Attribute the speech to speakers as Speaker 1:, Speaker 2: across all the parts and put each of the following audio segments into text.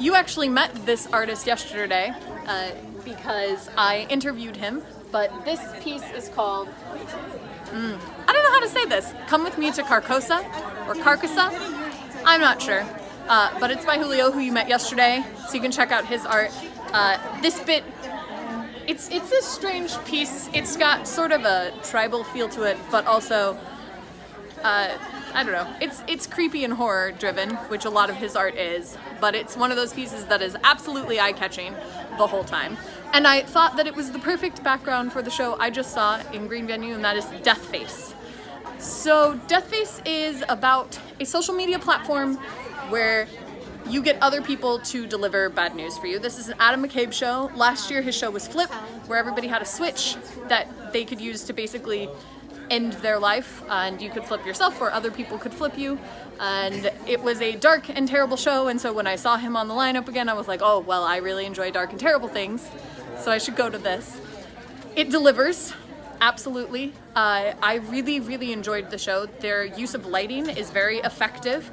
Speaker 1: you actually met this artist yesterday because I interviewed him, but this piece is called, I don't know how to say this, Come With Me to Carcosa, or Carcosa, I'm not sure, but it's by Julio, who you met yesterday, so you can check out his art. This bit, it's a strange piece. It's got sort of a tribal feel to it, but also, I don't know, it's creepy and horror driven, which a lot of his art is, but it's one of those pieces that is absolutely eye-catching the whole time. And I thought that it was the perfect background for the show I just saw in Green Venue, and that is Deathface. So Deathface is about a social media platform where you get other people to deliver bad news for you. This is an Adam McCabe show. Last year his show was Flip, where everybody had a switch that they could use to basically end their life, and you could flip yourself or other people could flip you, and it was a dark and terrible show. And so when I saw him on the lineup again, I was like, oh well, I really enjoy dark and terrible things, so I should go to this. It delivers, absolutely. I really enjoyed the show. Their use of lighting is very effective.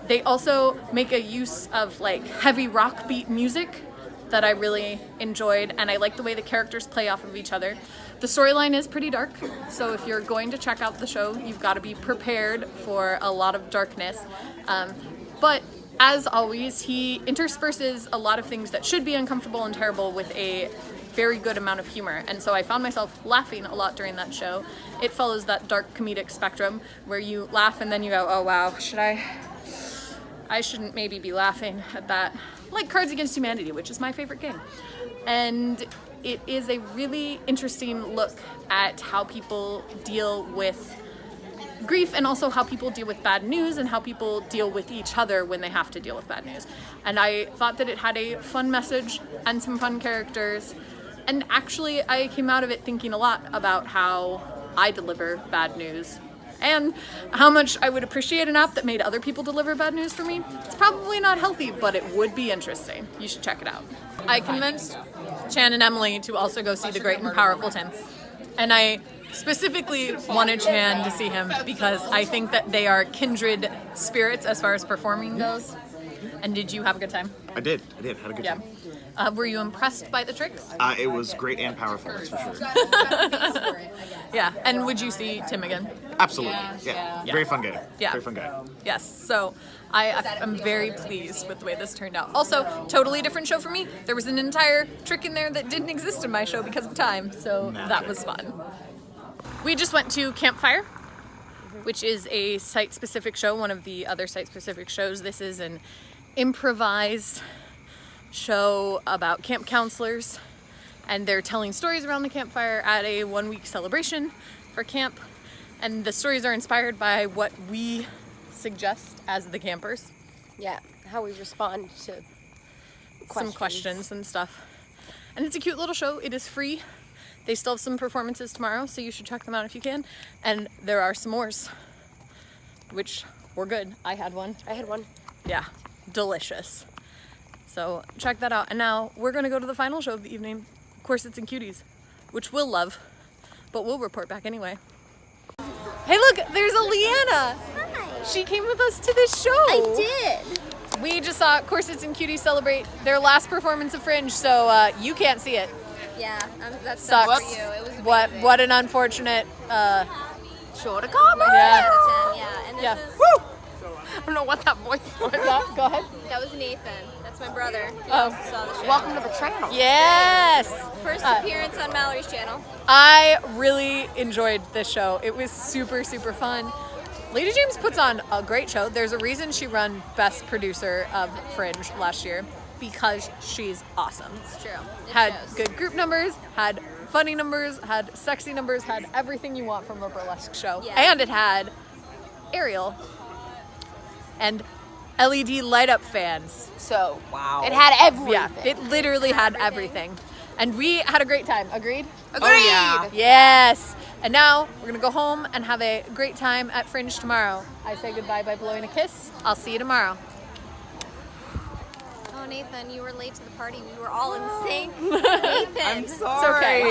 Speaker 1: They also make a use of like heavy rock beat music that I really enjoyed, and I like the way the characters play off of each other. The storyline is pretty dark, so if you're going to check out the show, you've got to be prepared for a lot of darkness. But as always, he intersperses a lot of things that should be uncomfortable and terrible with a very good amount of humor, and so I found myself laughing a lot during that show. It follows that dark comedic spectrum where you laugh and then you go, oh wow, I shouldn't maybe be laughing at that. Like Cards Against Humanity, which is my favorite game. And it is a really interesting look at how people deal with grief, and also how people deal with bad news, and how people deal with each other when they have to deal with bad news. And I thought that it had a fun message and some fun characters. And actually, I came out of it thinking a lot about how I deliver bad news, and how much I would appreciate an app that made other people deliver bad news for me. It's probably not healthy, but it would be interesting. You should check it out. I convinced Chan and Emily to also go see The Great and Powerful Tim. And I specifically wanted Chan to see him because I think that they are kindred spirits as far as performing goes. And did you have a good time?
Speaker 2: I did. Had a good time.
Speaker 1: Were you impressed by the tricks?
Speaker 2: It was great and powerful, that's for sure.
Speaker 1: Yeah, and would you see Tim again?
Speaker 2: Absolutely. Yeah. Very fun guy.
Speaker 1: Yeah.
Speaker 2: Very fun guy.
Speaker 1: Yes, so I'm very pleased with the way this turned out. Also, totally different show for me. There was an entire trick in there that didn't exist in my show because of time, so that was fun. We just went to Campfire, which is a site-specific show, one of the other site-specific shows. This is an improvised show about camp counselors, and they're telling stories around the campfire at a one-week celebration for camp, and the stories are inspired by what we suggest as the campers.
Speaker 3: Yeah, how we respond to
Speaker 1: some questions and stuff. And it's a cute little show. It is free. They still have some performances tomorrow, so you should check them out if you can. And there are s'mores, which were good. I had one. Yeah, delicious. So check that out. And now we're going to go to the final show of the evening, Corsets and Cuties, which we'll love, but we'll report back anyway. Hey look, there's a Leanna.
Speaker 3: Hi.
Speaker 1: She came with us to this show.
Speaker 3: I did.
Speaker 1: We just saw Corsets and Cuties celebrate their last performance of Fringe, so you can't see it.
Speaker 3: Yeah, that
Speaker 1: sucks.
Speaker 3: For you. It was
Speaker 1: What an unfortunate
Speaker 3: show to come.
Speaker 1: Yeah.
Speaker 3: And this
Speaker 1: Yeah.
Speaker 3: is,
Speaker 1: Woo! I don't know what that voice was. Go ahead.
Speaker 3: that was Nathan. That's my brother. He
Speaker 1: Oh.
Speaker 3: also saw the show.
Speaker 4: Welcome to the channel.
Speaker 1: Yes!
Speaker 3: First appearance on Mallory's channel.
Speaker 1: I really enjoyed this show. It was super fun. Lady James puts on a great show. There's a reason she won Best Producer of Fringe last year, because she's awesome.
Speaker 3: It's true. It
Speaker 1: Had
Speaker 3: shows.
Speaker 1: good group numbers, had funny numbers, had sexy numbers, had everything you want from a burlesque show.
Speaker 3: Yeah.
Speaker 1: And it had Ariel and LED light up fans. So
Speaker 4: Wow. It had everything.
Speaker 1: yeah, it literally had everything. And we had a great time. Agreed?
Speaker 4: Oh, yeah.
Speaker 1: Yes. And now we're going to go home and have a great time at Fringe tomorrow. I say goodbye by blowing a kiss. I'll see you tomorrow.
Speaker 3: Oh, Nathan, you were late to the party. We were all in sync. Nathan.
Speaker 4: I'm sorry.
Speaker 1: It's okay.